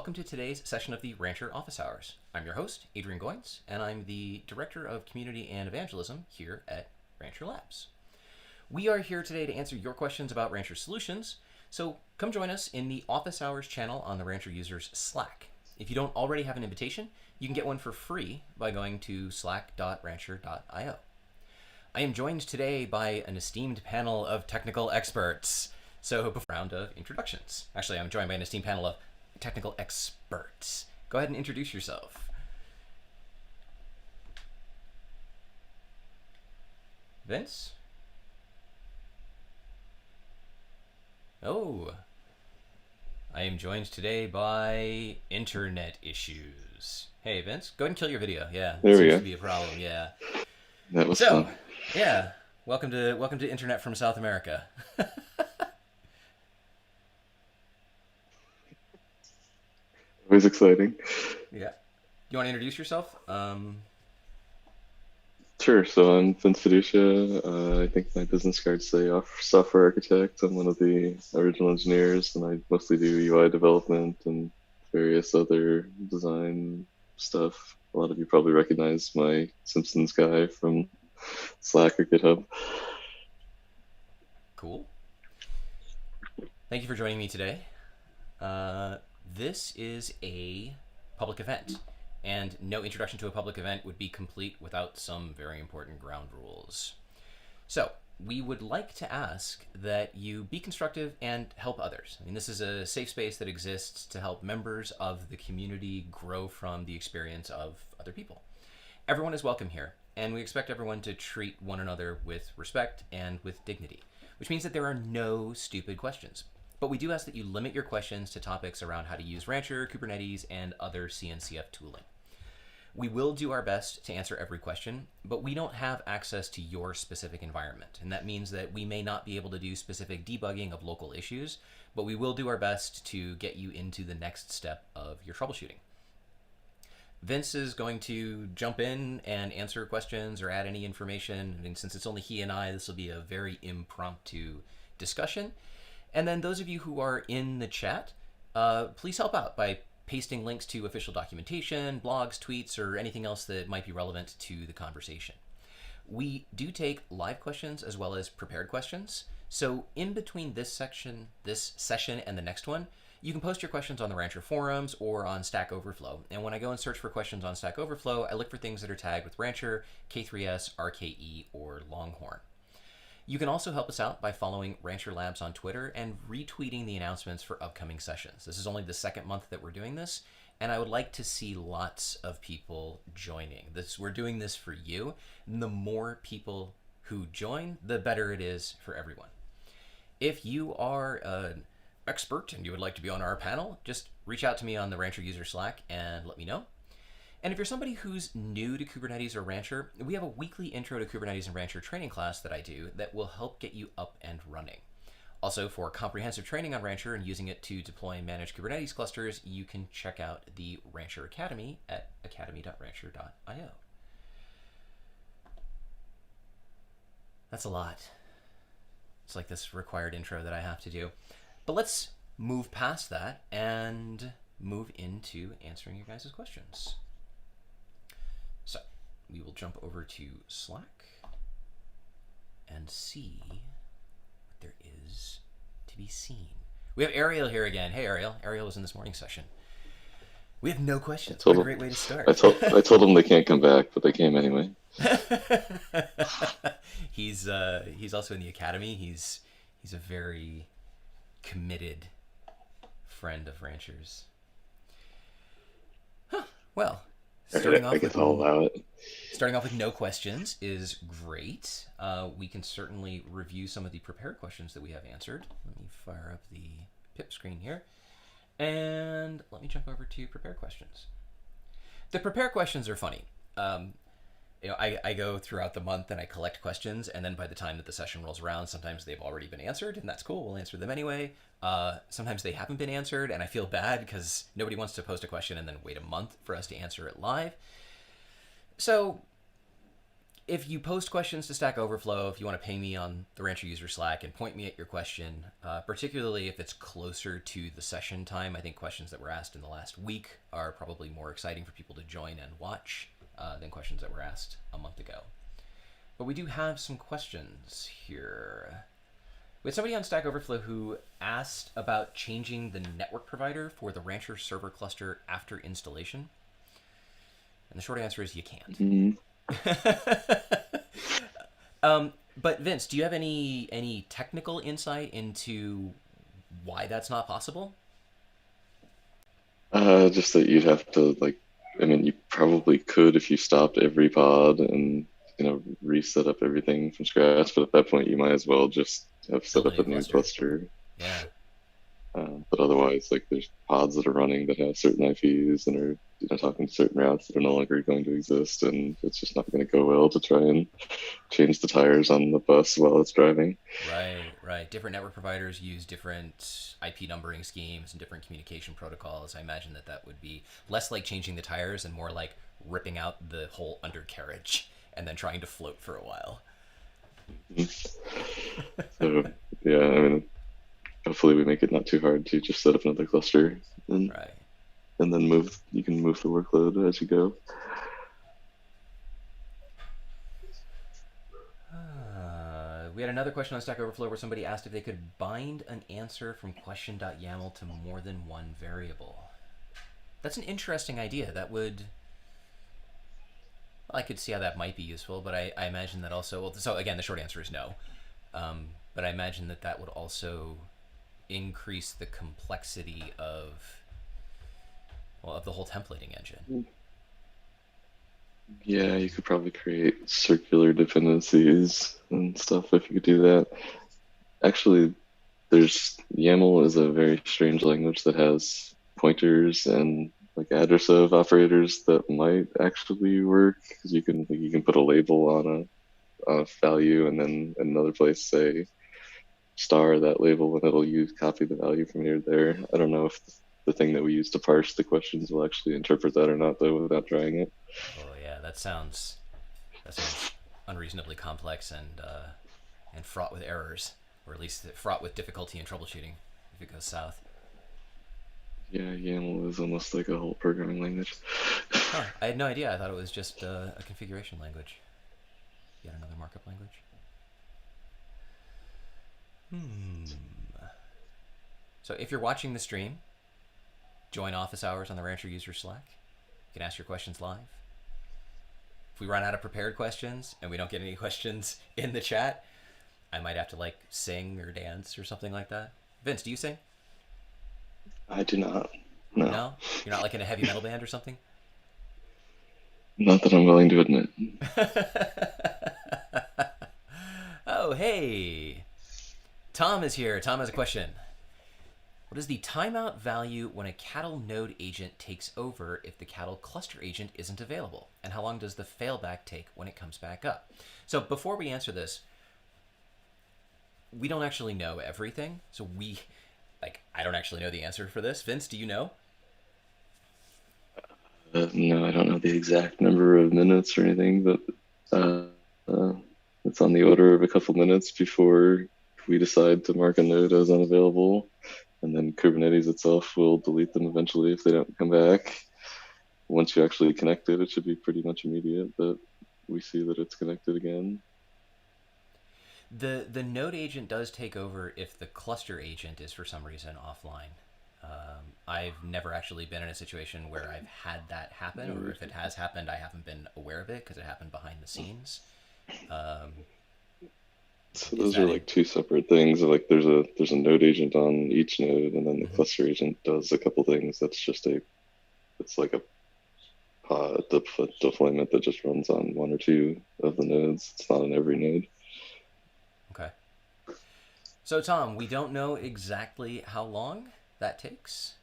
welcome to today's session of the Rancher Office Hours. I'm your host, Adrian Goins, and I'm the Director of Community and Evangelism here at Rancher Labs. We are here today to answer your questions about Rancher solutions, so come join us in the Office Hours channel on the Rancher users Slack. If you don't already have an invitation, you can get one for free by going to slack.rancher.io. I am joined today by an esteemed panel of technical experts. So, before round of introductions. Actually, I'm joined by an esteemed panel of technical experts. Go ahead and introduce yourself. Vince? Oh. I am joined today by internet issues. Hey, Vince, go ahead and kill your video. Yeah, there we seems go. to be a problem. Yeah. That was fun. Yeah. Welcome to internet from South America. Always exciting. Yeah. You want to introduce yourself? Sure. So I'm Vince Fiducia. I think my business cards say software architect. I'm one of the original engineers, and I mostly do UI development and various other design stuff. A lot of you probably recognize my Simpsons guy from Slack or GitHub. Cool. Thank you for joining me today. This is a public event, and no introduction to a public event would be complete without some very important ground rules. So, we would like to ask that you be constructive and help others. I mean, this is a safe space that exists to help members of the community grow from the experience of other people. Everyone is welcome here, and we expect everyone to treat one another with respect and with dignity, which means that there are no stupid questions. But we do ask that you limit your questions to topics around how to use Rancher, Kubernetes, and other CNCF tooling. We will do our best to answer every question, but we don't have access to your specific environment. And that means that we may not be able to do specific debugging of local issues, but we will do our best to get you into the next step of your troubleshooting. Vince is going to jump in and answer questions or add any information. I mean, since it's only he and I, this will be a very impromptu discussion. And then those of you who are in the chat, please help out by pasting links to official documentation, blogs, tweets, or anything else that might be relevant to the conversation. We do take live questions as well as prepared questions. So in between this session, and the next one, you can post your questions on the Rancher forums or on Stack Overflow. And when I go and search for questions on Stack Overflow, I look for things that are tagged with Rancher, K3S, RKE, or Longhorn. You can also help us out by following Rancher Labs on Twitter and retweeting the announcements for upcoming sessions. This is only the second month that we're doing this, and I would like to see lots of people joining. We're doing this for you, and the more people who join, the better it is for everyone. If you are an expert and you would like to be on our panel, just reach out to me on the Rancher user Slack and let me know. And if you're somebody who's new to Kubernetes or Rancher, we have a weekly Intro to Kubernetes and Rancher training class that I do that will help get you up and running. Also, for comprehensive training on Rancher and using it to deploy and manage Kubernetes clusters, you can check out the Rancher Academy at academy.rancher.io. That's a lot. It's like this required intro that I have to do. But let's move past that and move into answering your guys' questions. So we will jump over to Slack and see what there is to be seen. We have Ariel here again. Hey, Ariel. Ariel was in this morning's session. We have no questions. What a great way to start. I told them they can't come back, but they came anyway. He's also in the academy. He's a very committed friend of Ranchers. Huh. Well. I guess I'll allow it. Starting off with no questions is great. We can certainly review some of the prepared questions that we have answered. Let me fire up the pip screen here. And let me jump over to prepared questions. The prepared questions are funny. I go throughout the month and I collect questions, and then by the time that the session rolls around, sometimes they've already been answered, and that's cool. We'll answer them anyway. Sometimes they haven't been answered, and I feel bad because nobody wants to post a question and then wait a month for us to answer it live. So if you post questions to Stack Overflow, if you want to ping me on the Rancher user Slack and point me at your question, particularly if it's closer to the session time, I think questions that were asked in the last week are probably more exciting for people to join and watch than questions that were asked a month ago. But we do have some questions here. We had somebody on Stack Overflow who asked about changing the network provider for the Rancher server cluster after installation. And the short answer is you can't. Mm-hmm. But Vince, do you have any technical insight into why that's not possible? Just that you'd have to you probably could if you stopped every pod and reset up everything from scratch. But at that point, you might as well just have set up a new cluster. Yeah. But otherwise, there's pods that are running that have certain IPs and are talking to certain routes that are no longer going to exist, and it's just not going to go well to try and change the tires on the bus while it's driving. Right. Different network providers use different IP numbering schemes and different communication protocols. I imagine that would be less like changing the tires and more like ripping out the whole undercarriage and then trying to float for a while. So, yeah, hopefully we make it not too hard to just set up another cluster and then you can move the workload as you go. We had another question on Stack Overflow where somebody asked if they could bind an answer from question.yaml to more than one variable. That's an interesting idea. I could see how that might be useful, but I imagine that also, so again, the short answer is no. But I imagine that would also increase the complexity of the whole templating engine. Yeah, you could probably create circular dependencies and stuff if you could do that. Actually, YAML is a very strange language that has pointers and address of operators that might actually work, because you can put a label on a value and then in another place say star that label, and it'll copy the value from here to there. I don't know if the thing that we use to parse the questions will actually interpret that or not, though, without trying it. Oh yeah, that sounds unreasonably complex and fraught with errors, or at least fraught with difficulty in troubleshooting if it goes south. Yeah, YAML is almost like a whole programming language. Huh, I had no idea. I thought it was just a configuration language. Yet another markup language. So if you're watching the stream, join office hours on the Rancher user Slack. You can ask your questions live. If we run out of prepared questions and we don't get any questions in the chat, I might have to sing or dance or something like that. Vince, do you sing? I do not. No. No? You're not in a heavy metal band or something? Not that I'm willing to admit. Oh, hey. Tom is here. Tom has a question. What is the timeout value when a cattle node agent takes over if the cattle cluster agent isn't available? And how long does the failback take when it comes back up? So before we answer this, we don't actually know everything. So I don't actually know the answer for this. Vince, do you know? No, I don't know the exact number of minutes or anything, but it's on the order of a couple minutes before we decide to mark a node as unavailable, and then Kubernetes itself will delete them eventually if they don't come back. Once you actually connect it, it should be pretty much immediate that we see that it's connected again. The node agent does take over if the cluster agent is for some reason offline. I've never actually been in a situation where I've had that happen, or if it has happened, I haven't been aware of it because it happened behind the scenes. So those are two separate things. There's a node agent on each node, and then the cluster agent does a couple things. It's like a pod deployment that just runs on one or two of the nodes. It's not on every node. Okay. So Tom, we don't know exactly how long that takes.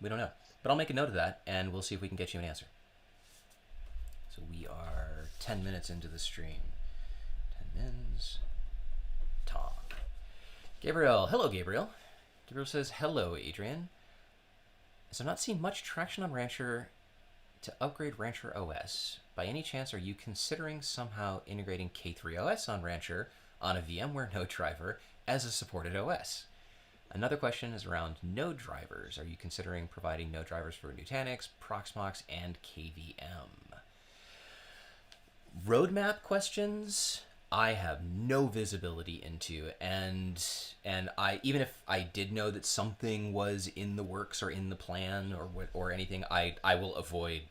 We don't know. But I'll make a note of that, and we'll see if we can get you an answer. So we are 10 minutes into the stream. 10 mins. Talk. Gabriel. Hello, Gabriel. Gabriel says, hello, Adrian. So I'm not seeing much traction on Rancher to upgrade Rancher OS. By any chance, are you considering somehow integrating K3 OS on Rancher on a VMware node driver as a supported OS? Another question is around node drivers. Are you considering providing node drivers for Nutanix, Proxmox, and KVM? Roadmap questions I have no visibility into, and I, even if I did know that something was in the works or in the plan or anything, I will avoid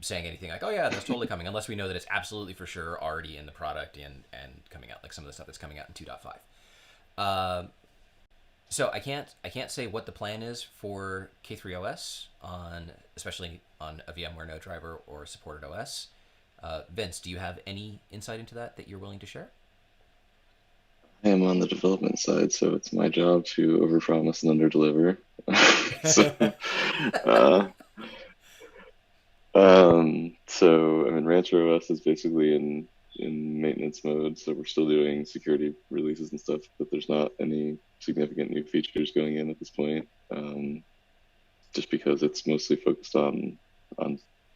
saying anything like, oh yeah, that's totally coming, unless we know that it's absolutely for sure already in the product and coming out, like some of the stuff that's coming out in 2.5. So I can't say what the plan is for K3OS on, especially on a VMware node driver or supported OS. Vince, do you have any insight into that you're willing to share? I am on the development side, so it's my job to overpromise and underdeliver. so, uh, so I mean, Rancher OS is basically in maintenance mode, so we're still doing security releases and stuff, but there's not any significant new features going in at this point. Just because it's mostly focused on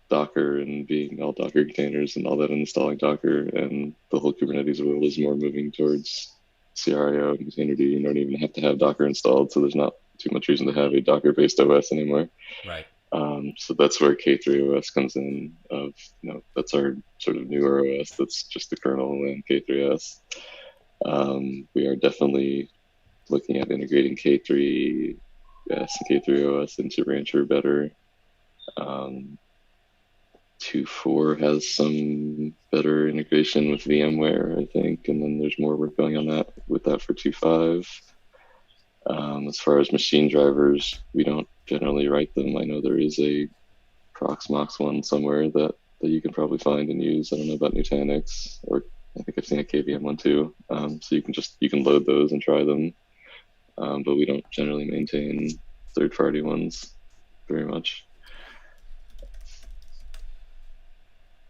Docker and being all Docker containers and all that, and installing Docker, and the whole Kubernetes world is more moving towards CRIO and Containerd. You don't even have to have Docker installed, so there's not too much reason to have a Docker-based OS anymore. Right. So that's where K3 OS comes in. That's our sort of newer OS. That's just the kernel and K3S. We are definitely looking at integrating K3S and K3 OS into Rancher better. 2.4 has some better integration with VMware, I think, and then there's more work going on that for 2.5. As far as machine drivers, we don't generally write them. I know there is a Proxmox one somewhere that you can probably find and use. I don't know about Nutanix, or I think I've seen a KVM one too. So you can load those and try them, but we don't generally maintain third-party ones very much.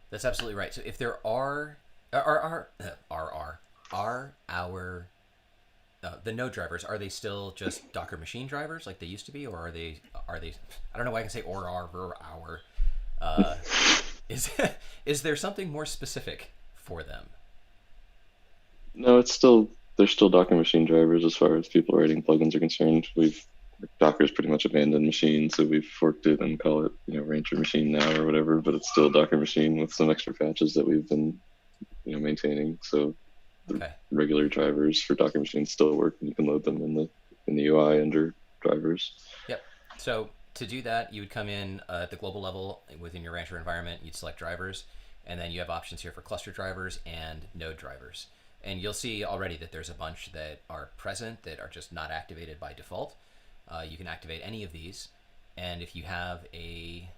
That's absolutely right. So if there are our the node drivers, are they still just Docker machine drivers like they used to be, or are they I don't know why I can say our is there something more specific for them? No, they're still Docker machine drivers as far as people writing plugins are concerned. Docker's pretty much abandoned machine, so we've forked it and call it, Rancher machine now or whatever, but it's still Docker machine with some extra patches that we've been, maintaining. So the regular drivers for Docker machines still work, and you can load them in the UI under drivers. Yep. So to do that, you would come in at the global level within your Rancher environment. You'd select drivers, and then you have options here for cluster drivers and node drivers. And you'll see already that there's a bunch that are present that are just not activated by default. You can activate any of these, and if you have a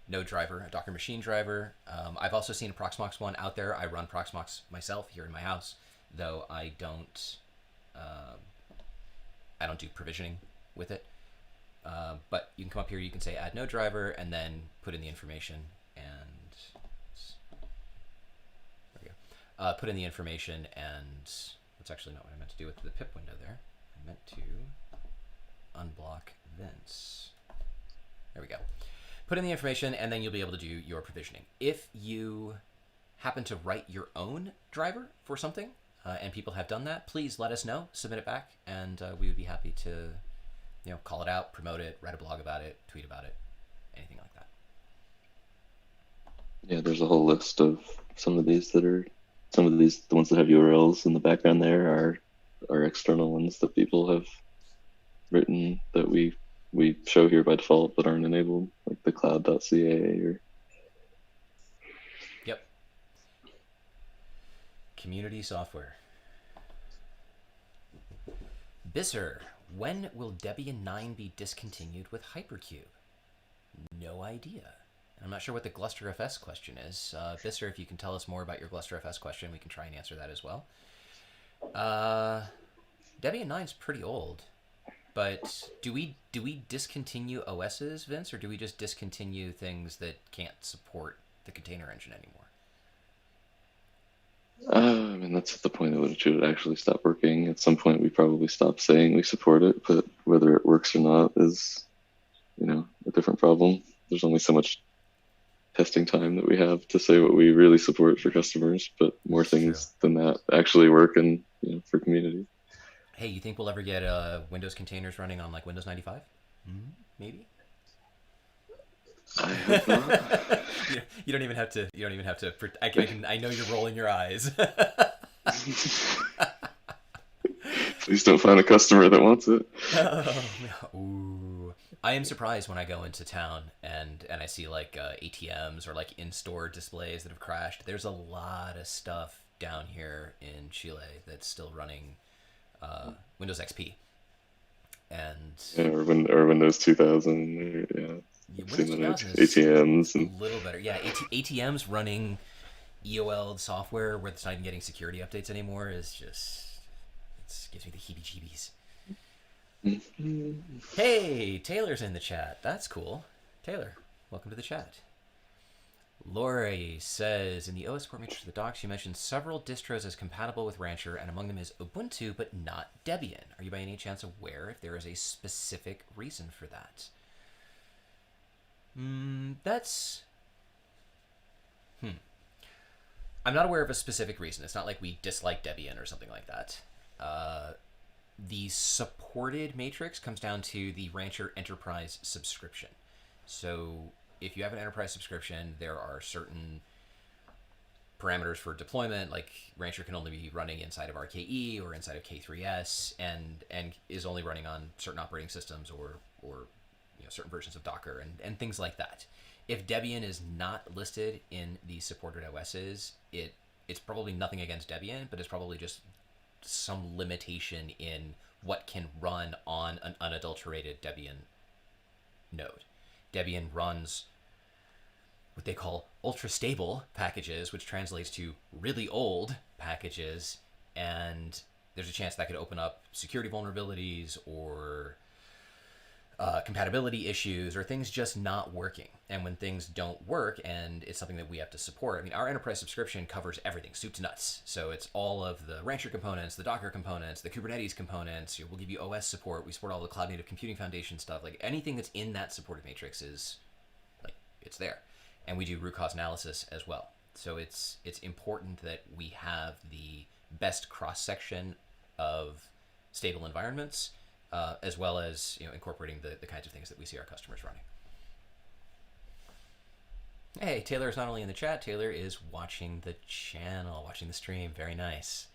node driver, a Docker machine driver, I've also seen a Proxmox one out there. I run Proxmox myself here in my house, though I don't do provisioning with it. But you can come up here, you can say add node driver, and then put in the information, and there we go. Put in the information, and that's actually not what I meant to do with the pip window there. I meant to unblock Vince. There we go. Put in the information, and then you'll be able to do your provisioning. If you happen to write your own driver for something, and people have done that, please let us know, submit it back, and we would be happy to call it out, promote it, write a blog about it, tweet about it, anything like that. Yeah, there's a whole list of the ones that have URLs in the background there are external ones that people have written that we show here by default but aren't enabled, like the cloud.ca or. Yep. Community software. Bisser, when will Debian 9 be discontinued with Hypercube? No idea. I'm not sure what the GlusterFS question is. Bisser, if you can tell us more about your GlusterFS question, we can try and answer that as well. Debian 9 is pretty old. But do we discontinue OSs, Vince, or do we just discontinue things that can't support the container engine anymore? I mean, that's at the point at which it would actually stop working. At some point, we probably stop saying we support it, but whether it works or not is, a different problem. There's only so much testing time that we have to say what we really support for customers, but more That's true. things than that actually work and for community. Hey, you think we'll ever get Windows containers running on like Windows 95? Maybe. I hope not. You don't even have to. You don't even have to. I know you're rolling your eyes. Please don't find a customer that wants it. Ooh. I am surprised when I go into town and I see like ATMs or like in-store displays that have crashed. There's a lot of stuff down here in Chile that's still running Windows XP. And Or Windows 2000. Windows Seen that 2000 is ATMs and a little better. Yeah, ATMs running EOL software where it's not even getting security updates anymore is just gives me the heebie-jeebies. Hey, Taylor's in the chat. That's cool. Taylor, welcome to the chat. Lori says, in the OS support matrix of the docs, you mentioned several distros as compatible with Rancher, and among them is Ubuntu, but not Debian. Are you by any chance aware if there is a specific reason for that? I'm not aware of a specific reason. It's not like we dislike Debian or something like that. The supported matrix comes down to the Rancher Enterprise subscription. So if you have an enterprise subscription, there are certain parameters for deployment, like Rancher can only be running inside of RKE or inside of K3S, and is only running on certain operating systems or certain versions of Docker and things like that. If Debian is not listed in the supported OSs, it's probably nothing against Debian, but it's probably just some limitation in what can run on an unadulterated Debian node. Debian runs what they call ultra-stable packages, which translates to really old packages, and there's a chance that could open up security vulnerabilities or compatibility issues or things just not working. And when things don't work and it's something that we have to support, I mean, our enterprise subscription covers everything, soup to nuts. So it's all of the Rancher components, the Docker components, the Kubernetes components. We'll give you OS support. We support all the Cloud Native Computing Foundation stuff. Like anything that's in that supported matrix is like, it's there. And we do root cause analysis as well. So it's important that we have the best cross-section of stable environments, as well as incorporating the kinds of things that we see our customers running. Hey, Taylor is not only in the chat, Taylor is watching the channel, watching the stream. Very nice.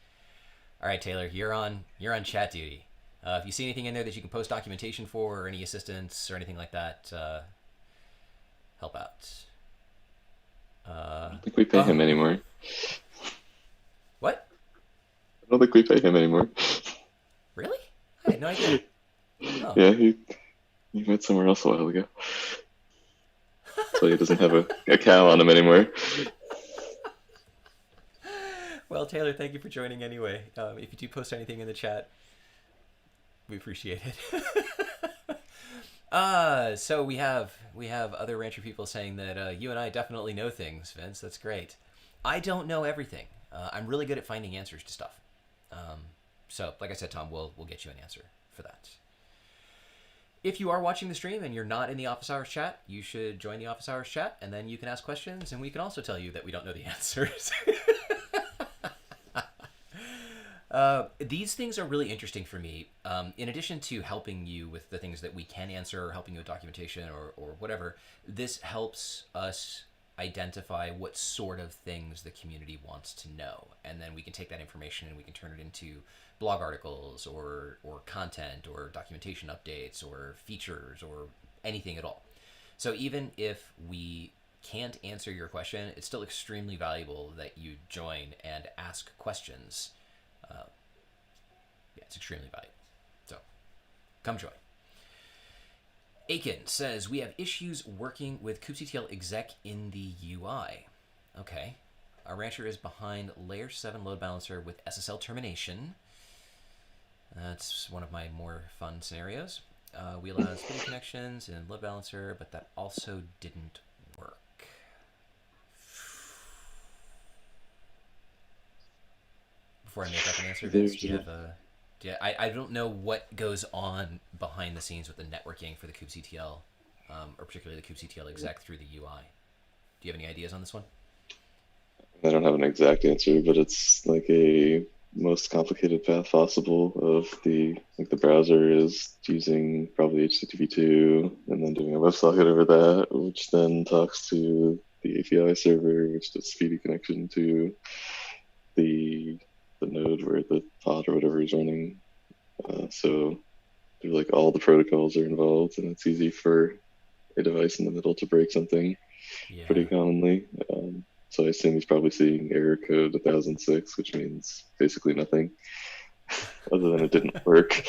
All right, Taylor, you're on chat duty. If you see anything in there that you can post documentation for, or any assistance or anything like that, help out. I don't think we pay him anymore. What? I don't think we pay him anymore. Really? I had no idea. Oh. Yeah, he went somewhere else a while ago. So he doesn't have a cow on him anymore. Well, Taylor, thank you for joining anyway. If you do post anything in the chat, we appreciate it. So we have other Rancher people saying that you and I definitely know things, Vince. That's great. I don't know everything. I'm really good at finding answers to stuff. So, like I said, Tom, we'll get you an answer for that. If you are watching the stream and you're not in the Office Hours chat, you should join the Office Hours chat, and then you can ask questions, and we can also tell you that we don't know the answers. These things are really interesting for me. In addition to helping you with the things that we can answer, or helping you with documentation or whatever, this helps us identify what sort of things the community wants to know. And then we can take that information and we can turn it into blog articles or content or documentation updates or features or anything at all. So even if we can't answer your question, it's still extremely valuable that you join and ask questions. It's extremely valuable. So come join. Aiken says, we have issues working with Coop CTL exec in the UI. Okay. Our Rancher is behind layer 7 load balancer with SSL termination. That's one of my more fun scenarios. We allowed spinning connections in load balancer, but that also didn't work. Before I make up an answer, Vince, do you have a... I don't know what goes on behind the scenes with the networking for the Coop CTL, or particularly the Coop CTL exec through the UI. Do you have any ideas on this one? I don't have an exact answer, but it's like a most complicated path possible of the browser is using probably HTTP2 and then doing a WebSocket over that, which then talks to the API server, which does speedy connection to the node where the pod or whatever is running. So there's like all the protocols are involved, and it's easy for a device in the middle to break something pretty commonly. So I assume he's probably seeing error code 1006, which means basically nothing other than it didn't work.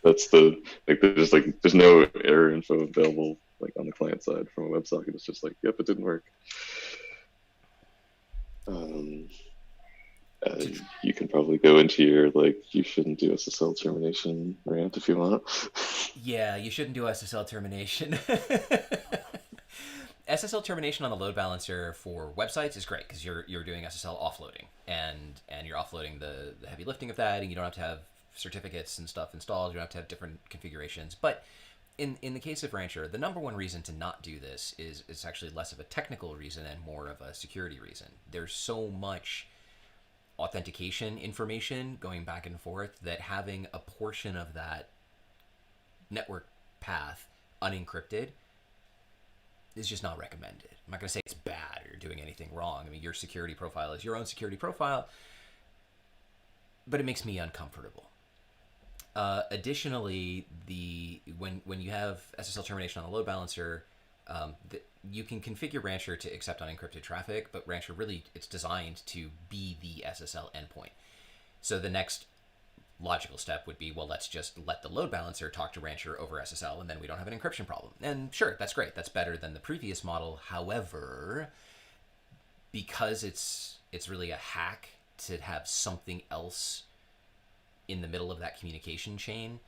That's there's no error info available like on the client side from a WebSocket. It's just like, yep, it didn't work. You can probably go into your you shouldn't do SSL termination rant if you want. Yeah, you shouldn't do SSL termination. SSL termination on the load balancer for websites is great because you're doing SSL offloading and you're offloading the heavy lifting of that, and you don't have to have certificates and stuff installed. You don't have to have different configurations. But in the case of Rancher, the number one reason to not do this is it's actually less of a technical reason and more of a security reason. There's so much authentication information going back and forth that having a portion of that network path unencrypted is just not recommended. I'm not going to say it's bad or you're doing anything wrong. I mean, your security profile is your own security profile, but it makes me uncomfortable. Additionally, when you have SSL termination on the load balancer, you can configure Rancher to accept unencrypted traffic, but Rancher really, it's designed to be the SSL endpoint. So the next logical step would be, well, let's just let the load balancer talk to Rancher over SSL, and then we don't have an encryption problem. And sure, that's great. That's better than the previous model. However, because it's really a hack to have something else in the middle of that communication chain,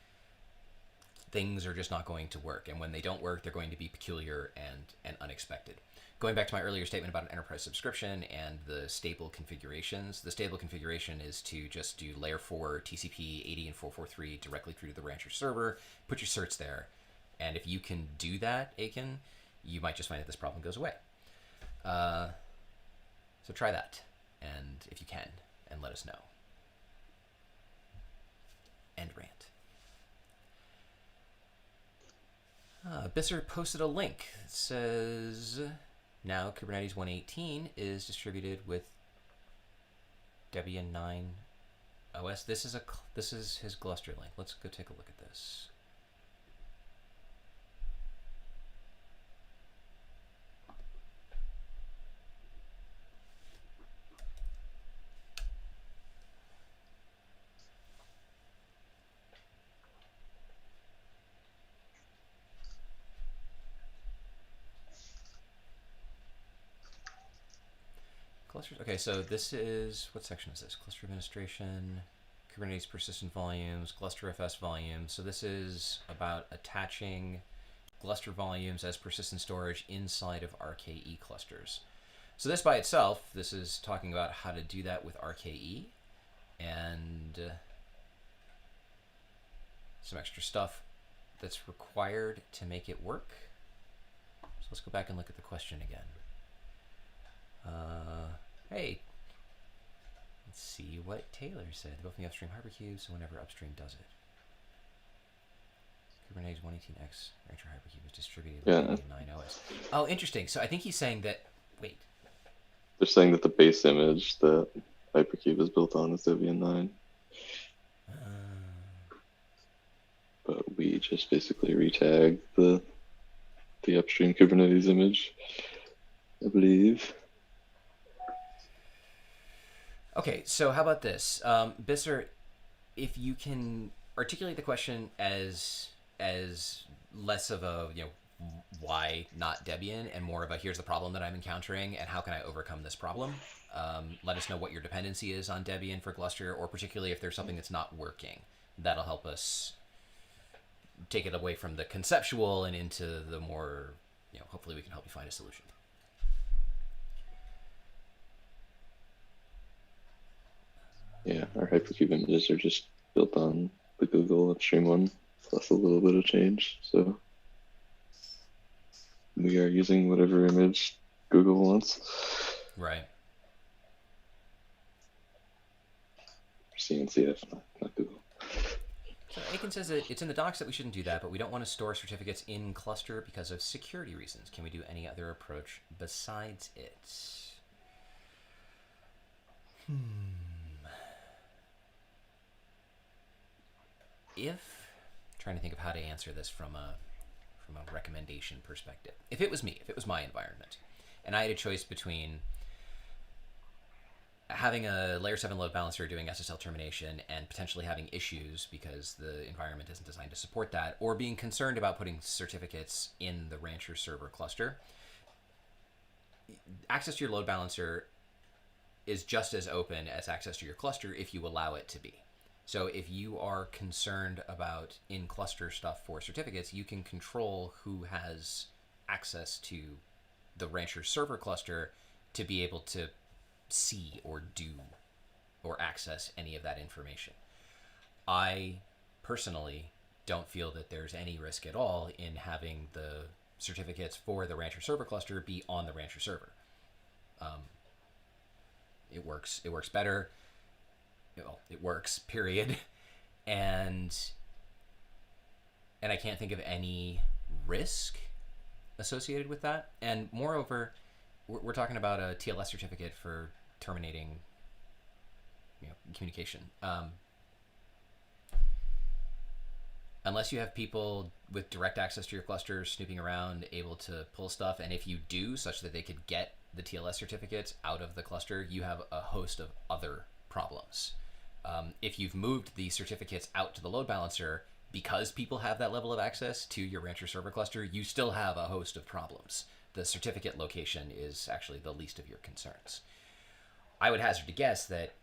things are just not going to work. And when they don't work, they're going to be peculiar and unexpected. Going back to my earlier statement about an enterprise subscription and the stable configurations, the stable configuration is to just do layer 4 TCP 80 and 443 directly through to the Rancher server, put your certs there. And if you can do that, Aiken, you might just find that this problem goes away. So try that, and if you can, and let us know. End rant. Bisser posted a link that says now Kubernetes 1.18 is distributed with Debian 9 OS. This is his Gluster link. Let's go take a look at this. Clusters. Okay, so this is, what section is this? Cluster administration, Kubernetes persistent volumes, GlusterFS volumes. So this is about attaching Gluster volumes as persistent storage inside of RKE clusters. So this by itself, this is talking about how to do that with RKE and some extra stuff that's required to make it work. So let's go back and look at the question again. Hey, let's see what Taylor said. They're both in the upstream hypercube, so whenever upstream does it. Kubernetes 118x Rancher hypercube is distributed with Debian 9 OS. Oh, interesting. So I think he's saying that, wait. They're saying that the base image that hypercube is built on is Debian 9. But we just basically retag the upstream Kubernetes image, I believe. Okay, so how about this? Bisser, if you can articulate the question as less of a, why not Debian, and more of a, here's the problem that I'm encountering, and how can I overcome this problem? Let us know what your dependency is on Debian for Gluster, or particularly if there's something that's not working. That'll help us take it away from the conceptual and into the more, hopefully we can help you find a solution. Yeah, our hypercube images are just built on the Google upstream one, plus a little bit of change. So we are using whatever image Google wants. Right. CNCF, not Google. So Aiken says that it's in the docs that we shouldn't do that, but we don't want to store certificates in cluster because of security reasons. Can we do any other approach besides it? Trying to think of how to answer this from a recommendation perspective. If it was me, if it was my environment, and I had a choice between having a layer 7 load balancer doing SSL termination and potentially having issues because the environment isn't designed to support that, or being concerned about putting certificates in the Rancher server cluster, access to your load balancer is just as open as access to your cluster if you allow it to be. So if you are concerned about in-cluster stuff for certificates, you can control who has access to the Rancher server cluster to be able to see or do or access any of that information. I personally don't feel that there's any risk at all in having the certificates for the Rancher server cluster be on the Rancher server. It works better. It works, period. And I can't think of any risk associated with that. And moreover, we're talking about a TLS certificate for terminating, communication. Unless you have people with direct access to your cluster snooping around, able to pull stuff, and if you do, such that they could get the TLS certificates out of the cluster, you have a host of other problems. If you've moved the certificates out to the load balancer, because people have that level of access to your Rancher server cluster, you still have a host of problems. The certificate location is actually the least of your concerns. I would hazard to guess that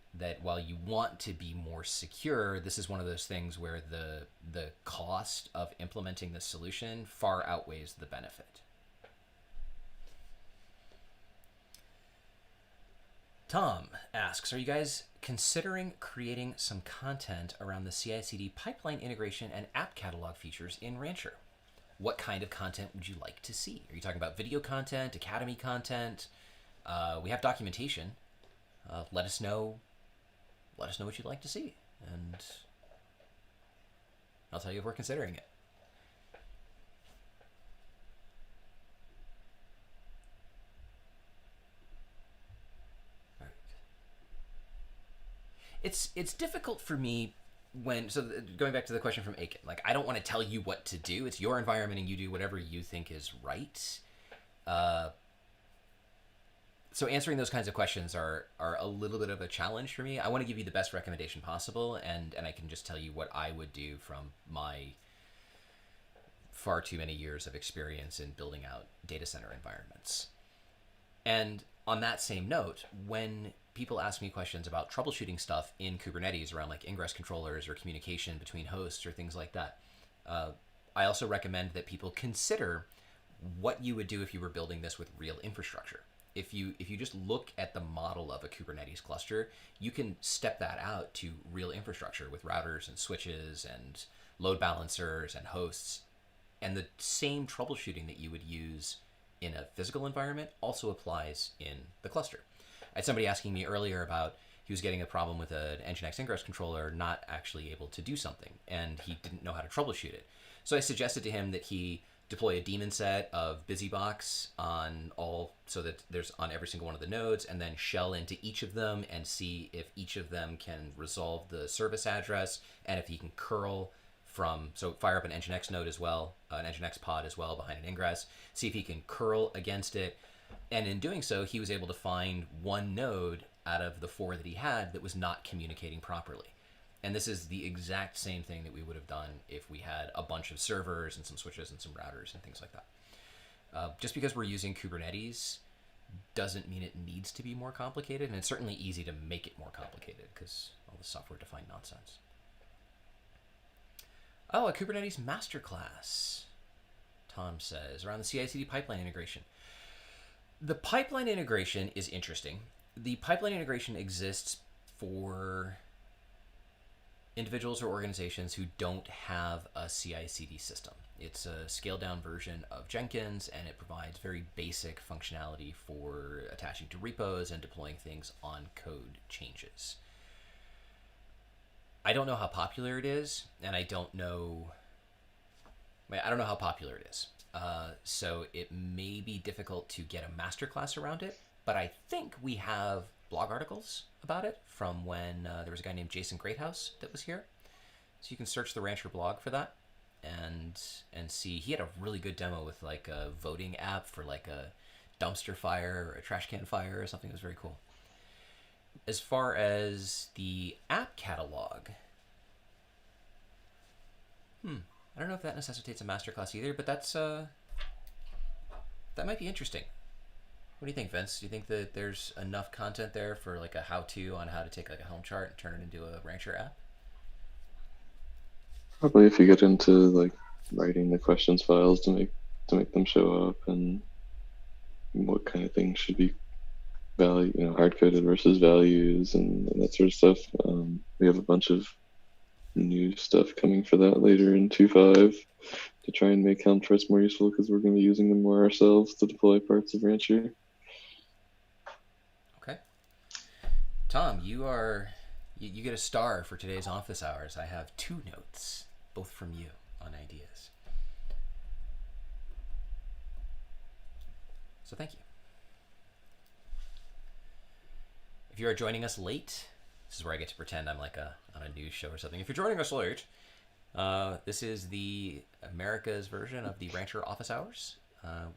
while you want to be more secure, this is one of those things where the cost of implementing the solution far outweighs the benefit. Tom asks, are you guys considering creating some content around the CI/CD pipeline integration and app catalog features in Rancher? What kind of content would you like to see? Are you talking about video content, Academy content? We have documentation. Let us know what you'd like to see, and I'll tell you if we're considering it. All right. It's difficult for me going back to the question from Aiken, like, I don't want to tell you what to do. It's your environment and you do whatever you think is right. So answering those kinds of questions are a little bit of a challenge for me. I want to give you the best recommendation possible, and I can just tell you what I would do from my far too many years of experience in building out data center environments. And on that same note, when people ask me questions about troubleshooting stuff in Kubernetes around like ingress controllers or communication between hosts or things like that, I also recommend that people consider what you would do if you were building this with real infrastructure. If you just look at the model of a Kubernetes cluster, you can step that out to real infrastructure with routers and switches and load balancers and hosts. And the same troubleshooting that you would use in a physical environment also applies in the cluster. I had somebody asking me earlier about he was getting a problem with an Nginx ingress controller not actually able to do something, and he didn't know how to troubleshoot it. So I suggested to him that he deploy a daemon set of BusyBox so that there's on every single one of the nodes, and then shell into each of them and see if each of them can resolve the service address, and if he can curl so fire up an Nginx node as well, an Nginx pod as well behind an ingress, see if he can curl against it. And in doing so, he was able to find one node out of the 4 that he had that was not communicating properly. And this is the exact same thing that we would have done if we had a bunch of servers and some switches and some routers and things like that. Just because we're using Kubernetes doesn't mean it needs to be more complicated, and it's certainly easy to make it more complicated because all the software-defined nonsense. Oh, a Kubernetes masterclass, Tom says, around the CI/CD pipeline integration. The pipeline integration is interesting. The pipeline integration exists for individuals or organizations who don't have a CI/CD system. It's a scaled down version of Jenkins, and it provides very basic functionality for attaching to repos and deploying things on code changes. I don't know how popular it is, and I don't know how popular it is. So it may be difficult to get a masterclass around it, but I think we have blog articles about it from when there was a guy named Jason Greathouse that was here. So you can search the Rancher blog for that and see. He had a really good demo with like a voting app for like a dumpster fire or a trash can fire or something. It was very cool. As far as the app catalog, I don't know if that necessitates a masterclass either, but that might be interesting. What do you think, Vince? Do you think that there's enough content there for like a how-to on how to take like a Helm chart and turn it into a Rancher app? Probably if you get into like writing the questions files to make them show up, and what kind of things should be hard coded versus values and that sort of stuff. We have a bunch of new stuff coming for that later in 2.5 to try and make Helm charts more useful, because we're going to be using them more ourselves to deploy parts of Rancher. Okay. Tom, you get a star for today's office hours. I have 2 notes, both from you, on ideas. So thank you. If you are joining us late, this is where I get to pretend I'm like on a news show or something. If you're joining us late, this is the America's version of the Rancher office hours.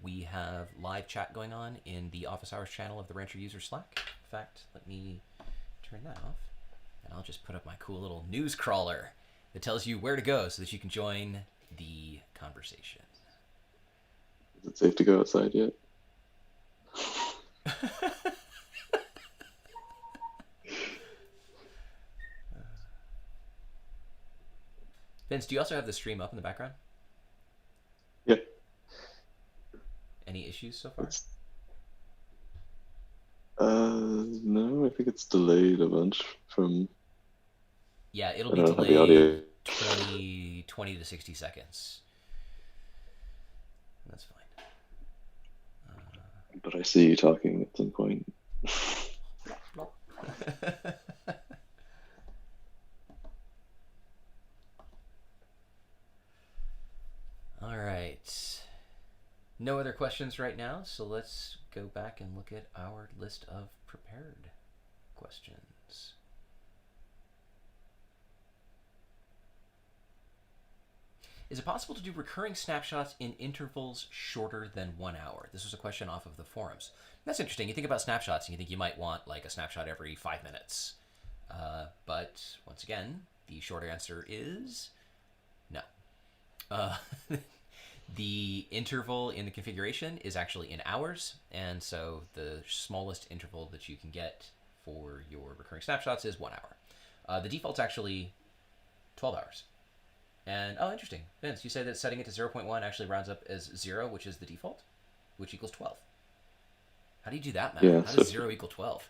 We have live chat going on in the office hours channel of the Rancher user Slack. In fact, let me turn that off, and I'll just put up my cool little news crawler that tells you where to go so that you can join the conversation. Is it safe to go outside yet? Vince, do you also have the stream up in the background? Yeah. Any issues so far? No, I think it's delayed a bunch from... Yeah, it'll be delayed 20 to 60 seconds. That's fine. But I see you talking at some point. All right. No other questions right now, so let's go back and look at our list of prepared questions. Is it possible to do recurring snapshots in intervals shorter than 1 hour? This was a question off of the forums. That's interesting. You think about snapshots and you think you might want like a snapshot every 5 minutes. But once again, the short answer is no. The interval in the configuration is actually in hours, and so the smallest interval that you can get for your recurring snapshots is 1 hour. The default's actually 12 hours. And, oh, interesting. Vince, you said that setting it to 0.1 actually rounds up as 0, which is the default, which equals 12. How do you do that, man? Yeah, How does 0 equal 12?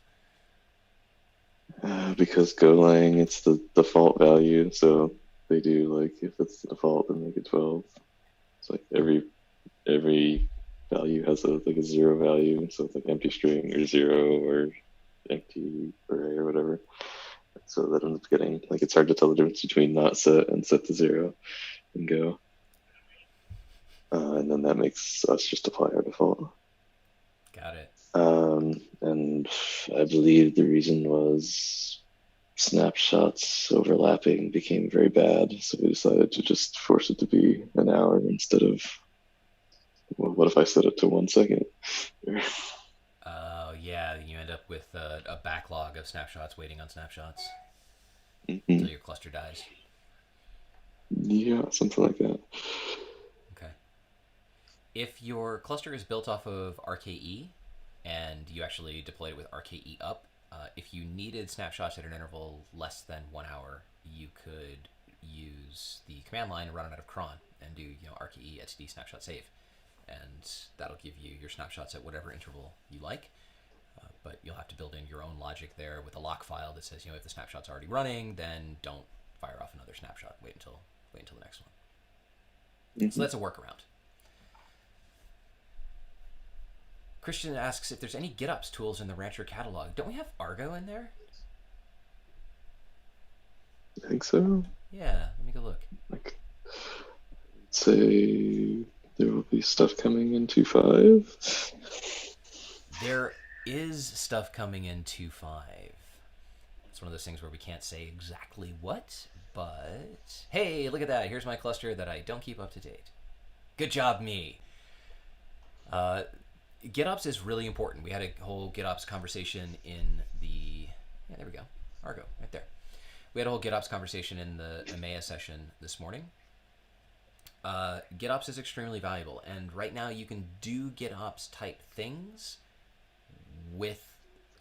Because Golang, it's the default value, so they do, like, if it's the default, then make it 12. It's like every value has a 0 value, so it's like empty string or 0 or empty array or whatever. So that ends up getting, like, it's hard to tell the difference between not set and set to 0 in Go. And then that makes us just apply our default. Got it. And I believe the reason was snapshots overlapping became very bad, so we decided to just force it to be an hour instead of, well, what if I set it to 1 second? Oh, yeah, you end up with a backlog of snapshots waiting on snapshots Mm-hmm. until your cluster dies. Yeah, something like that. Okay. If your cluster is built off of RKE and you actually deploy it with RKE up, if you needed snapshots at an interval less than 1 hour, you could use the command line and run it out of cron and do RKE etcd snapshot save, and that'll give you your snapshots at whatever interval you like. But you'll have to build in your own logic there with a lock file that says, if the snapshot's already running, then don't fire off another snapshot. Wait until the next one. Mm-hmm. So that's a workaround. Christian asks if there's any GitOps tools in the Rancher catalog. Don't we have Argo in there? I think so. Yeah, let me go look. Like, say there will be stuff coming in 2.5. There is stuff coming in 2.5. It's one of those things where we can't say exactly what, but hey, look at that. Here's my cluster that I don't keep up to date. Good job, me. GitOps is really important. We had a whole GitOps conversation in the... Yeah, there we go. Argo, right there. We had a whole GitOps conversation in the EMEA session this morning. GitOps is extremely valuable, and right now you can do GitOps type things with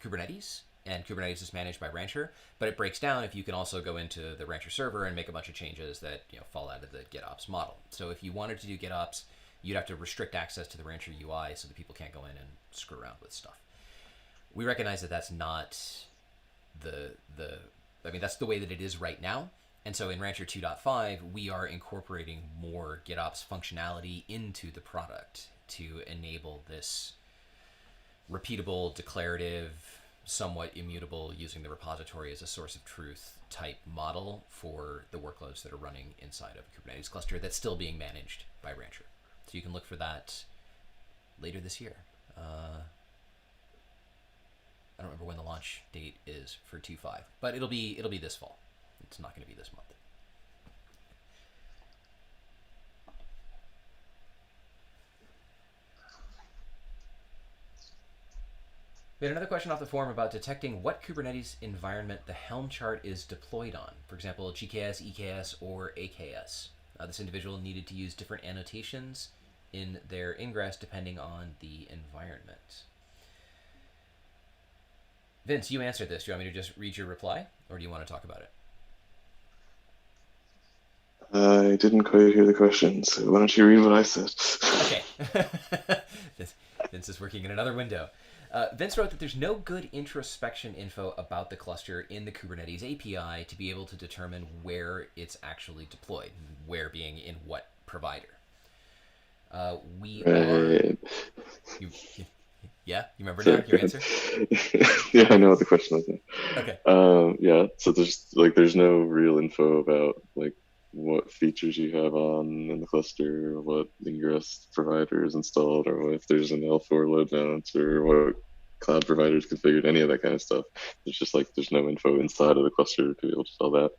Kubernetes, and Kubernetes is managed by Rancher, but it breaks down if you can also go into the Rancher server and make a bunch of changes that fall out of the GitOps model. So if you wanted to do GitOps, you'd have to restrict access to the Rancher UI so that people can't go in and screw around with stuff. We recognize that that's not that's the way that it is right now. And so in Rancher 2.5, we are incorporating more GitOps functionality into the product to enable this repeatable, declarative, somewhat immutable, using the repository as a source of truth type model for the workloads that are running inside of a Kubernetes cluster that's still being managed by Rancher. So you can look for that later this year. I don't remember when the launch date is for 2.5, but it'll be this fall. It's not going to be this month. We had another question off the forum about detecting what Kubernetes environment the Helm chart is deployed on. For example, GKS, EKS, or AKS. This individual needed to use different annotations in their ingress depending on the environment. Vince, you answered this. Do you want me to just read your reply, or do you want to talk about it? I didn't quite hear the question, so why don't you read what I said? Okay. Vince is working in another window. Vince wrote that there's no good introspection info about the cluster in the Kubernetes API to be able to determine where it's actually deployed, where being in what provider. Yeah, you remember now your answer? Yeah, I know what the question was now. Okay. Yeah, so there's no real info about like what features you have on in the cluster, what ingress provider is installed, or if there's an L4 load balance, or what cloud providers configured, any of that kind of stuff. There's no info inside of the cluster to be able to tell that.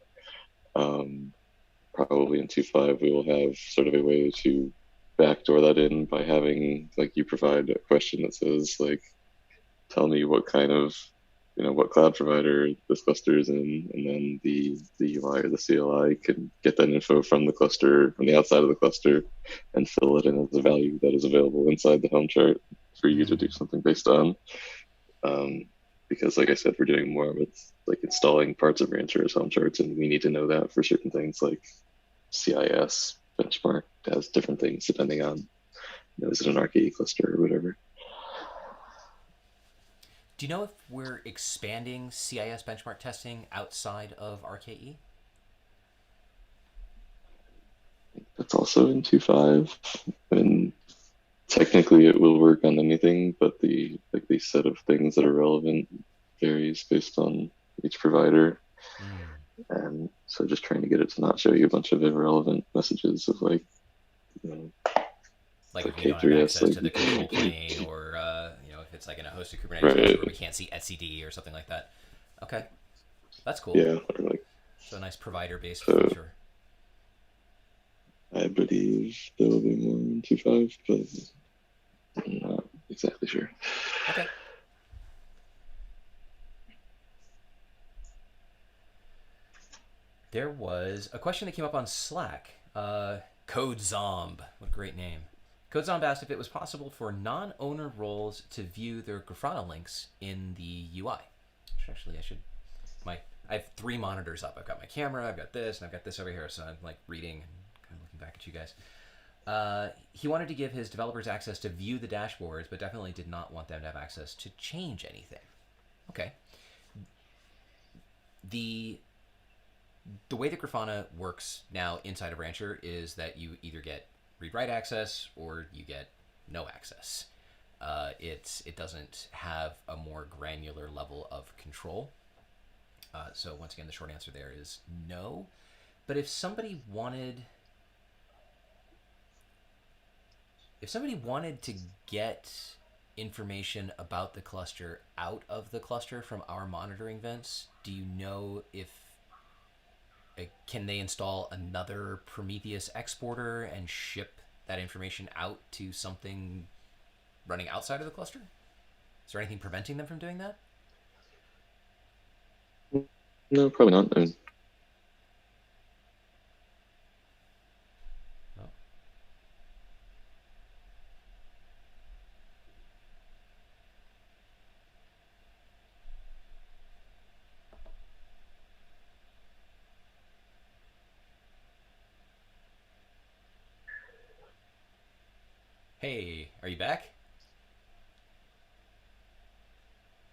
Probably in 2.5 we will have sort of a way to backdoor that in by having you provide a question that says tell me what kind of what cloud provider this cluster is in, and then the UI or the CLI can get that info from the cluster, from the outside of the cluster, and fill it in as a value that is available inside the Helm chart for you to do something based on. Because like I said, we're doing more with installing parts of Rancher as Helm charts, and we need to know that for certain things like CIS Benchmark has different things depending on, is it an RKE cluster or whatever. Do you know if we're expanding CIS benchmark testing outside of RKE? That's also in 2.5, and technically it will work on anything, but the set of things that are relevant varies based on each provider. And so just trying to get it to not show you a bunch of irrelevant messages of if we don't have access to the control plane, or if it's in a hosted Kubernetes cluster where we can't see etcd or something like that. Okay, that's cool. Yeah, so a nice provider-based feature. I believe there will be more in 2.5, but I'm not exactly sure. Okay. There was a question that came up on Slack. CodeZomb, what a great name. CodeZomb asked if it was possible for non-owner roles to view their Grafana links in the UI. Actually, I have 3 monitors up. I've got my camera, I've got this, and I've got this over here, so I'm reading and kind of looking back at you guys. He wanted to give his developers access to view the dashboards, but definitely did not want them to have access to change anything. Okay. the way that Grafana works now inside of Rancher is that you either get read-write access or you get no access. It doesn't have a more granular level of control. So once again, the short answer there is no. But if somebody wanted to get information about the cluster out of the cluster from our monitoring vents, do you know if can they install another Prometheus exporter and ship that information out to something running outside of the cluster? Is there anything preventing them from doing that? No, probably not. I mean, Hey, are you back?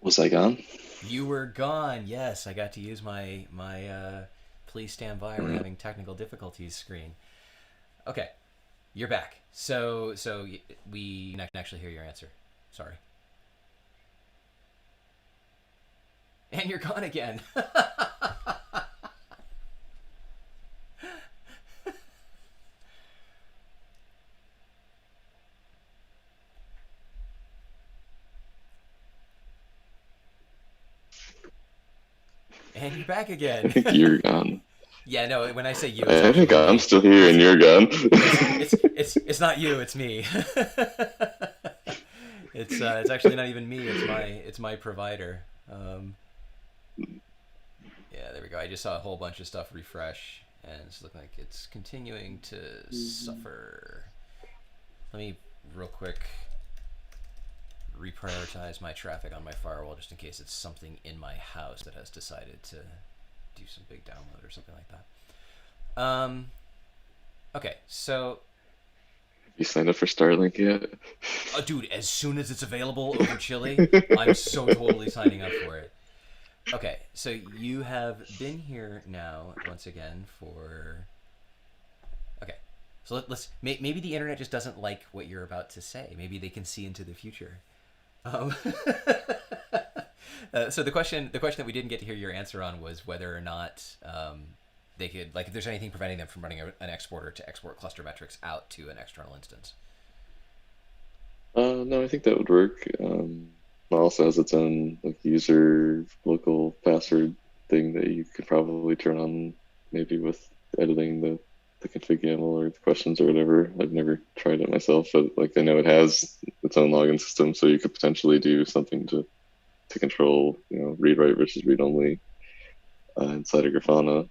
was I gone? You were gone. Yes, I got to use my please stand by. We're having technical difficulties screen. Okay, you're back. So we can actually hear your answer. Sorry. And you're gone again. And you're back again. I think you're gone. Yeah, no, when I say you, I think I'm still here and you're gone. it's not you, it's me. It's actually not even me. It's my provider. Yeah, there we go. I just saw a whole bunch of stuff refresh, and it's looking like it's continuing to suffer. Let me real quick reprioritize my traffic on my firewall just in case it's something in my house that has decided to do some big download or something like that. Okay, so You signed up for Starlink yet? dude, as soon as it's available over Chile, I'm so totally signing up for it. Okay, so you have been here now once again for. Okay, so maybe the internet just doesn't like what you're about to say. Maybe they can see into the future. So the question that we didn't get to hear your answer on was whether or not they could, like, if there's anything preventing them from running an exporter to export cluster metrics out to an external instance. No, I think that would work. It also has its own like user local password thing that you could probably turn on, maybe with editing the config YAML or the questions or whatever. I've never tried it myself, but like I know it has its own login system, so you could potentially do something to control, read write versus read only inside of Grafana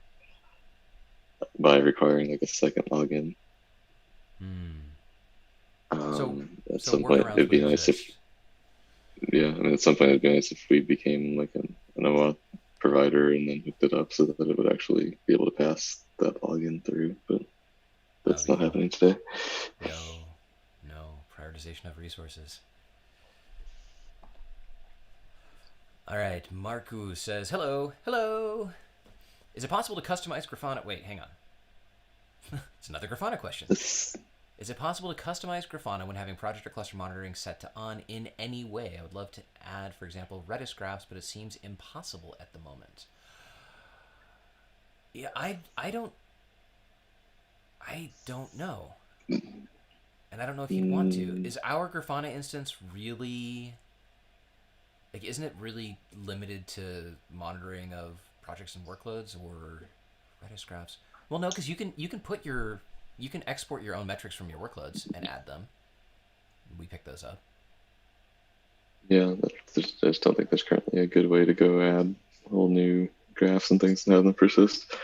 by requiring like a second login. At some point, it'd be nice if, at some point it'd be nice if we became like an OAuth provider and then hooked it up so that it would actually be able to pass that login through, but that's not happening today. No prioritization of resources. All right, Marku says, hello. Is it possible to customize Grafana? Wait, hang on. It's another Grafana question. Is it possible to customize Grafana when having project or cluster monitoring set to on in any way? I would love to add, for example, Redis graphs, but it seems impossible at the moment. Yeah, I don't know. And I don't know if you'd want to. Is our Grafana instance really, like, isn't it really limited to monitoring of projects and workloads or Redis graphs? Well, no, because you can export your own metrics from your workloads and add them. We pick those up. Yeah, I just don't think there's currently a good way to go add whole new graphs and things and have them persist.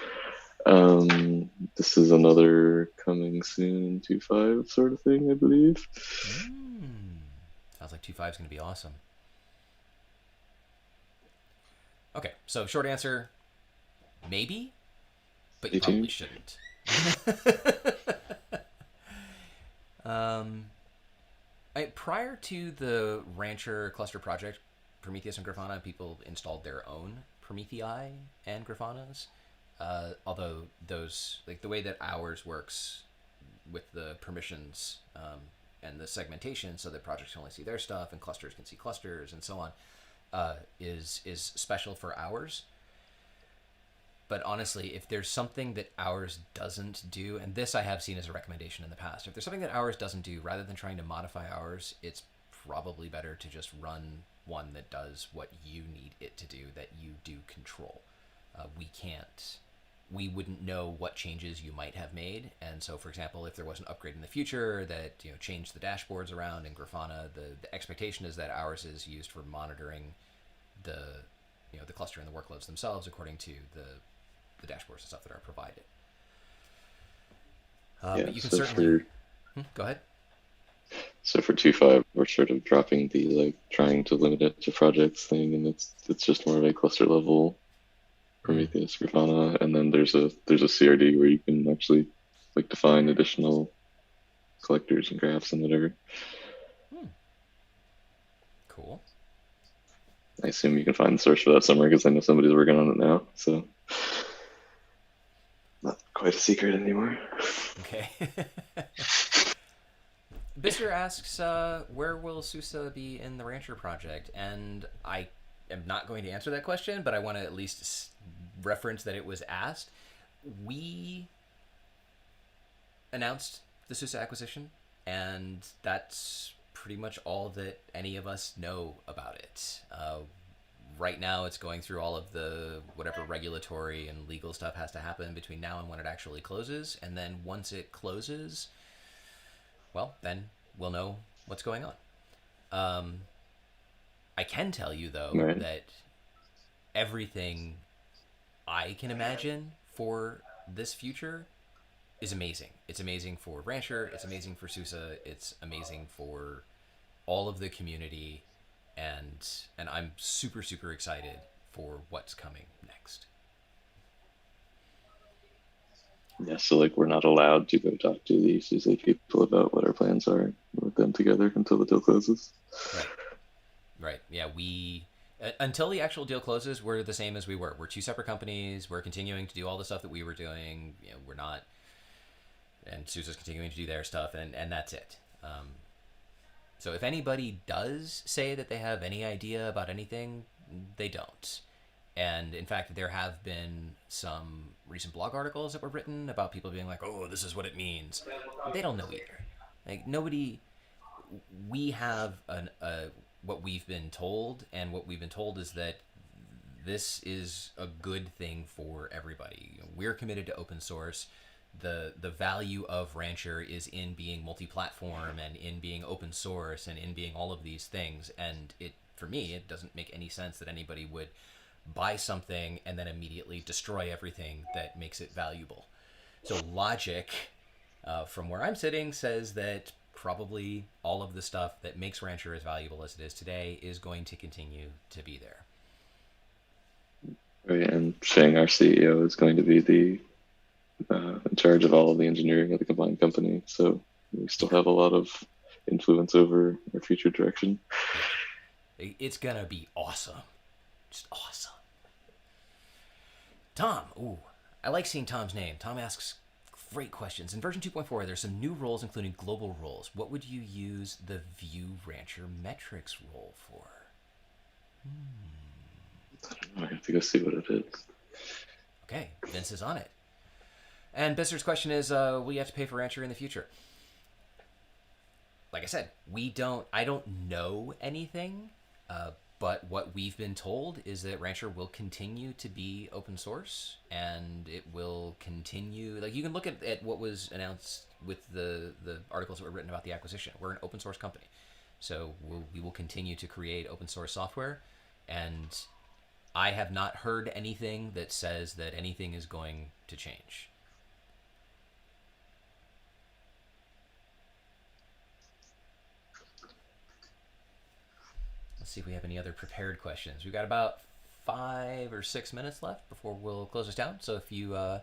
This is another coming soon 2.5 sort of thing, I believe. Sounds like 2.5 is going to be awesome. Okay, so short answer, maybe, but you probably shouldn't. Prior to the Rancher cluster project, Prometheus and Grafana, people installed their own Promethei and Grafanas. Although those, like the way that ours works with the permissions and the segmentation, so that projects can only see their stuff and clusters can see clusters and so on, is special for ours. But honestly, if there's something that ours doesn't do, and this I have seen as a recommendation in the past, if there's something that ours doesn't do, rather than trying to modify ours, it's probably better to just run one that does what you need it to do, that you do control. We wouldn't know what changes you might have made, and so, for example, if there was an upgrade in the future that changed the dashboards around in Grafana, the expectation is that ours is used for monitoring the the cluster and the workloads themselves according to the dashboards and stuff that are provided. But you can certainly go ahead. So for 2.5, we're sort of dropping the like trying to limit it to projects thing, and it's just more of a cluster level Prometheus Grafana, and then there's a CRD where you can actually like define additional collectors and graphs and whatever. Cool. I assume you can find the source for that somewhere because I know somebody's working on it now, so not quite a secret anymore. Okay. Bister asks, where will SUSE be in the Rancher project? And I am not going to answer that question, but I want to at least reference that it was asked. We announced the SUSE acquisition, and that's pretty much all that any of us know about it. Right now, it's going through all of the whatever regulatory and legal stuff has to happen between now and when it actually closes. And then once it closes, well, then we'll know what's going on. I can tell you, though, that everything I can imagine for this future is amazing. It's amazing for Rancher. It's amazing for SUSE. It's amazing for all of the community. And I'm super, super excited for what's coming next. Yeah, so like we're not allowed to go talk to the SUSE people about what our plans are with them together until the deal closes. Right. Yeah, until the actual deal closes, we're the same as we were. We're two separate companies. We're continuing to do all the stuff that we were doing. We're not, and SUSE's continuing to do their stuff, and that's it. So if anybody does say that they have any idea about anything, they don't. And in fact, there have been some recent blog articles that were written about people being like, oh, this is what it means. They don't know either. Like, nobody, we have what we've been told, and what we've been told is that this is a good thing for everybody. We're committed to open source. The value of Rancher is in being multi-platform and in being open source and in being all of these things. And for me, it doesn't make any sense that anybody would buy something and then immediately destroy everything that makes it valuable. So logic, from where I'm sitting, says that probably all of the stuff that makes Rancher as valuable as it is today is going to continue to be there. Right, and Shang, our CEO, is going to be the in charge of all of the engineering of the combined company, so we still have a lot of influence over our future direction. It's gonna be awesome. Just awesome. Tom, I like seeing Tom's name. Tom asks great questions. In version 2.4, there's some new roles, including global roles. What would you use the View Rancher metrics role for? I don't know. I have to go see what it is. Okay, Vince is on it. And Bister's question is, will you have to pay for Rancher in the future? Like I said, I don't know anything, but what we've been told is that Rancher will continue to be open source, and it will continue, like you can look at what was announced with the articles that were written about the acquisition. We're an open source company. So we will continue to create open source software, and I have not heard anything that says that anything is going to change. Let's see if we have any other prepared questions. We've got about 5 or 6 minutes left before we'll close this down. So if you have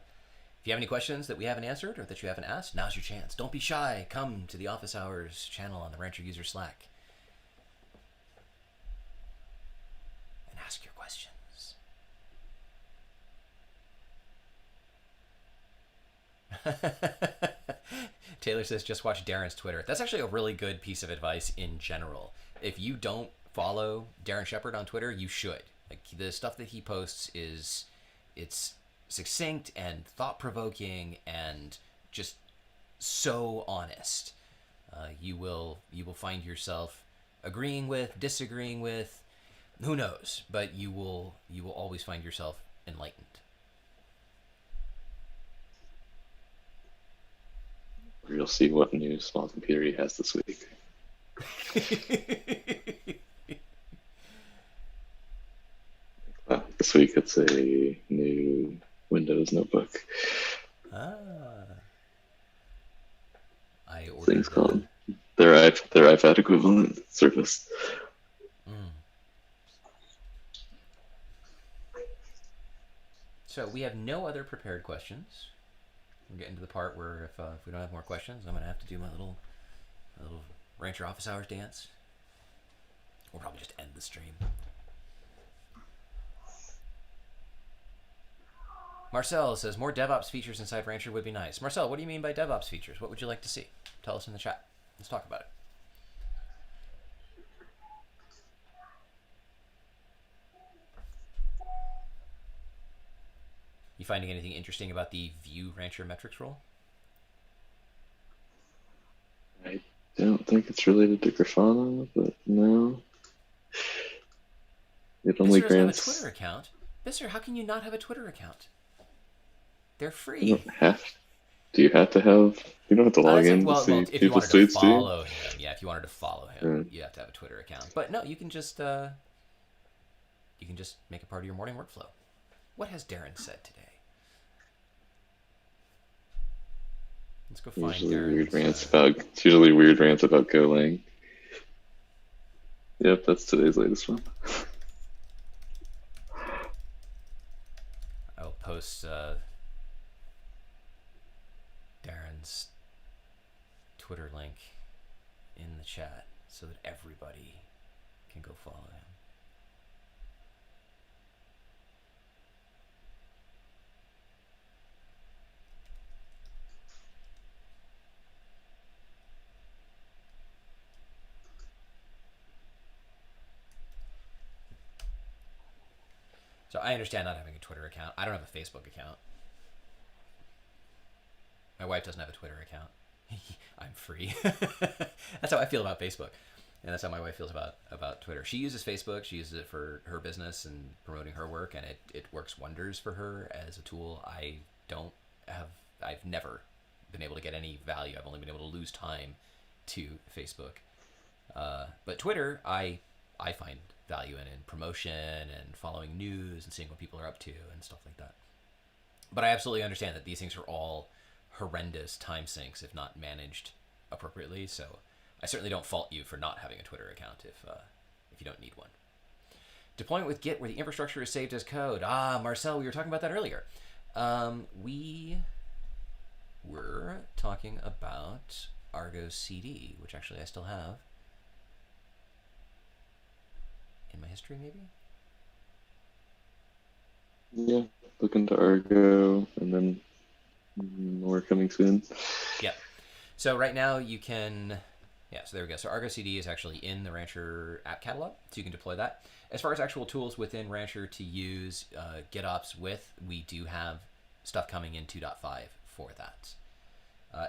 any questions that we haven't answered or that you haven't asked, now's your chance. Don't be shy. Come to the Office Hours channel on the Rancher user Slack and ask your questions. Taylor says, just watch Darren's Twitter. That's actually a really good piece of advice in general. If you don't follow Darren Shepard on Twitter, you should. Like, the stuff that he posts it's succinct and thought-provoking and just so honest. You will find yourself agreeing with, disagreeing with, who knows, but you will always find yourself enlightened. You'll see what new small computer he has this week. This week it's a new Windows notebook. I ordered Things called their iPad equivalent Surface. So we have no other prepared questions. We're getting to the part where if we don't have more questions, I'm gonna have to do my little Rancher office hours dance. We'll probably just end the stream. Marcel says, more DevOps features inside Rancher would be nice. Marcel, what do you mean by DevOps features? What would you like to see? Tell us in the chat. Let's talk about it. You finding anything interesting about the view Rancher metrics rule? I don't think it's related to Grafana, but no. It only grants... have a Twitter account. Visser, how can you not have a Twitter account? They're free. You don't have. Do you have to have? You don't have to log in to see if you people's wanted to tweets, do you? follow him, yeah. If you wanted to follow him, you have to have a Twitter account. But no, you can just make it part of your morning workflow. What has Darren said today? Let's go find Darren's. It's usually weird rants about Golang. Yep, that's today's latest one. I'll post Darren's Twitter link in the chat so that everybody can go follow him. So I understand not having a Twitter account. I don't have a Facebook account. My wife doesn't have a Twitter account. I'm free. That's how I feel about Facebook. And that's how my wife feels about Twitter. She uses Facebook. She uses it for her business and promoting her work, and it works wonders for her as a tool. I've never been able to get any value. I've only been able to lose time to Facebook. But Twitter, I find value in promotion and following news and seeing what people are up to and stuff like that. But I absolutely understand that these things are all horrendous time sinks if not managed appropriately. So I certainly don't fault you for not having a Twitter account if you don't need one. Deployment with Git where the infrastructure is saved as code. Marcel, we were talking about that earlier. We were talking about Argo CD, which actually I still have in my history, maybe? Yeah, look into Argo, and then more coming soon. Yeah. So right now you can, so there we go. So Argo CD is actually in the Rancher app catalog, so you can deploy that. As far as actual tools within Rancher to use GetOps with, we do have stuff coming in 2.5 for that.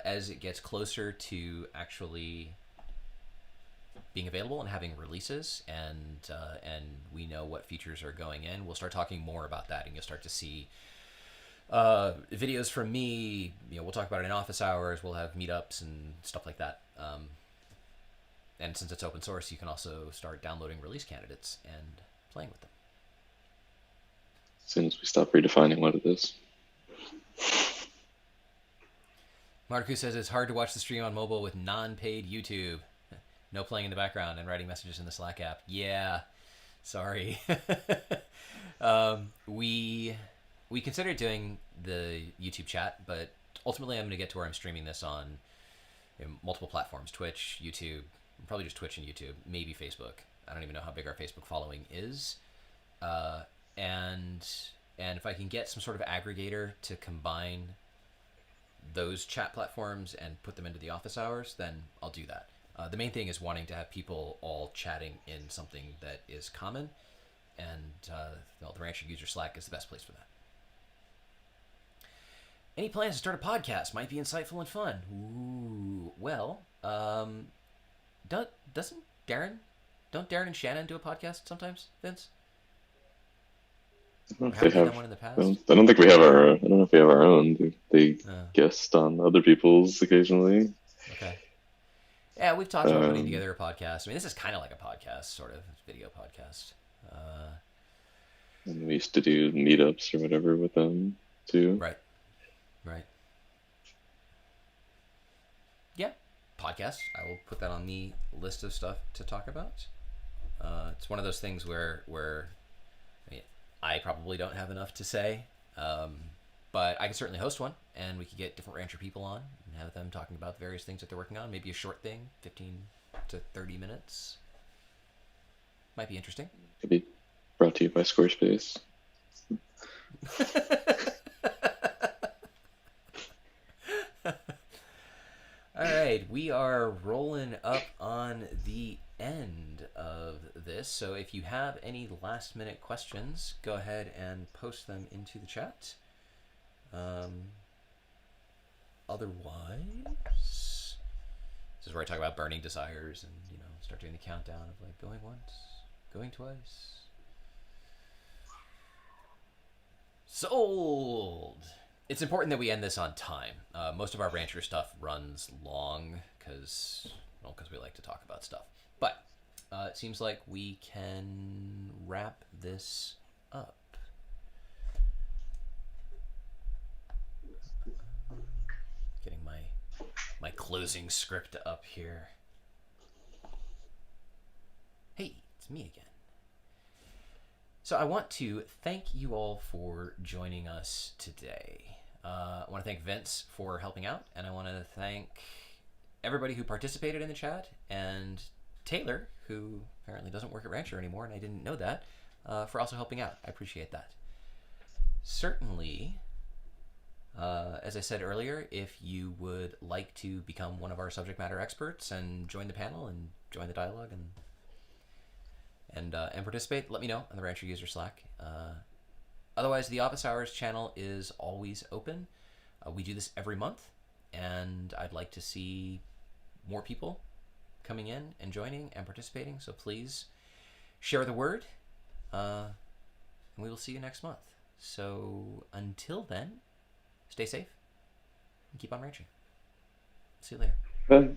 As it gets closer to actually being available and having releases, and we know what features are going in, we'll start talking more about that, and you'll start to see videos from me. We'll talk about it in office hours. We'll have meetups and stuff like that. And since it's open source, you can also start downloading release candidates and playing with them. As soon as we stop redefining what it is. Marku says it's hard to watch the stream on mobile with non-paid YouTube. No playing in the background and writing messages in the Slack app. Yeah, sorry. We considered doing the YouTube chat, but ultimately I'm going to get to where I'm streaming this on multiple platforms: Twitch, YouTube, probably just Twitch and YouTube, maybe Facebook. I don't even know how big our Facebook following is. And if I can get some sort of aggregator to combine those chat platforms and put them into the office hours, then I'll do that. The main thing is wanting to have people all chatting in something that is common, and well, the Rancher user Slack is the best place for that. Any plans to start a podcast? Might be insightful and fun. Ooh, well, don't Darren and Shannon do a podcast sometimes, Vince? I don't, know if Haven't they they have, done one in the past? I don't think we have our. I don't know if we have our own. They guest on other people's occasionally. Okay. Yeah, we've talked about putting together a podcast. I mean, this is kind of like a podcast, sort of video podcast. And we used to do meetups or whatever with them too. Right. Yeah, podcast. I will put that on the list of stuff to talk about. It's one of those things where I mean, I probably don't have enough to say, but I can certainly host one, and we could get different Rancher people on and have them talking about the various things that they're working on. Maybe a short thing, 15 to 30 minutes. Might be interesting. Could be brought to you by Squarespace. All right, we are rolling up on the end of this. So if you have any last minute questions, go ahead and post them into the chat. Otherwise, this is where I talk about burning desires and, you know, start doing the countdown of like going once, going twice. Sold! It's important that we end this on time. Most of our Rancher stuff runs long because we like to talk about stuff. But it seems like we can wrap this up. Getting my closing script up here. Hey, it's me again. So I want to thank you all for joining us today. I want to thank Vince for helping out, and I want to thank everybody who participated in the chat, and Taylor, who apparently doesn't work at Rancher anymore, and I didn't know that, for also helping out. I appreciate that. Certainly, as I said earlier, if you would like to become one of our subject matter experts and join the panel and join the dialogue and participate, let me know on the Rancher user Slack. Otherwise, the Office Hours channel is always open. We do this every month, and I'd like to see more people coming in and joining and participating. So please share the word, and we will see you next month. So until then, stay safe and keep on ranching. See you later. Bye.